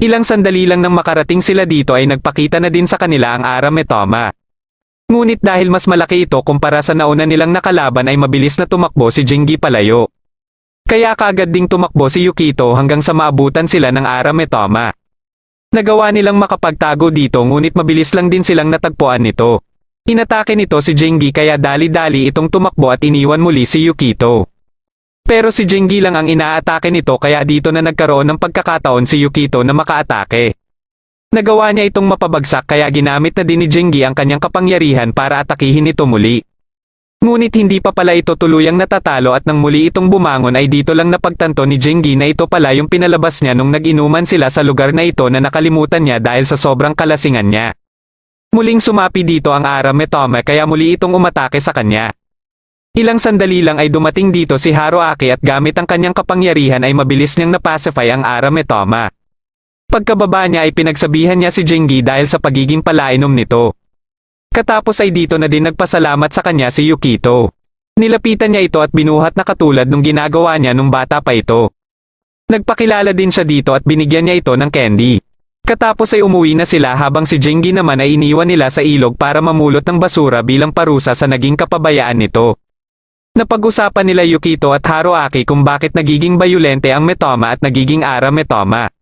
Ilang sandali lang nang makarating sila dito ay nagpakita na din sa kanila ang Arame Toma. Ngunit dahil mas malaki ito kumpara sa nauna nilang nakalaban ay mabilis na tumakbo si Jingi palayo. Kaya kaagad ding tumakbo si Yukito hanggang sa maabutan sila ng Arame Toma. Nagawa nilang makapagtago dito ngunit mabilis lang din silang natagpuan nito. Inatake nito si Jingi kaya dali-dali itong tumakbo at iniwan muli si Yukito. Pero si Jingi lang ang inaatake nito kaya dito na nagkaroon ng pagkakataon si Yukito na makaatake. Nagawa niya itong mapabagsak kaya ginamit na din ni Jingi ang kanyang kapangyarihan para atakihin ito muli. Ngunit hindi pa pala ito tuluyang natatalo at nang muli itong bumangon ay dito lang napagtanto ni Jingi na ito pala yung pinalabas niya nung nag-inuman sila sa lugar na ito na nakalimutan niya dahil sa sobrang kalasingan niya. Muling sumapi dito ang Arame Toma kaya muli itong umatake sa kanya. Ilang sandali lang ay dumating dito si Haruaki at gamit ang kanyang kapangyarihan ay mabilis niyang napacify ang Arame Toma. Pagkababa niya ay pinagsabihan niya si Jingi dahil sa pagiging palainom nito. Katapos ay dito na din nagpasalamat sa kanya si Yukito. Nilapitan niya ito at binuhat na katulad nung ginagawa niya nung bata pa ito. Nagpakilala din siya dito at binigyan niya ito ng candy. Katapos ay umuwi na sila habang si Jingi naman ay iniwan nila sa ilog para mamulot ng basura bilang parusa sa naging kapabayaan nito. Napag-usapan nila Yukito at Haruaki kung bakit nagiging bayolente ang Metoma at nagiging Arame Toma.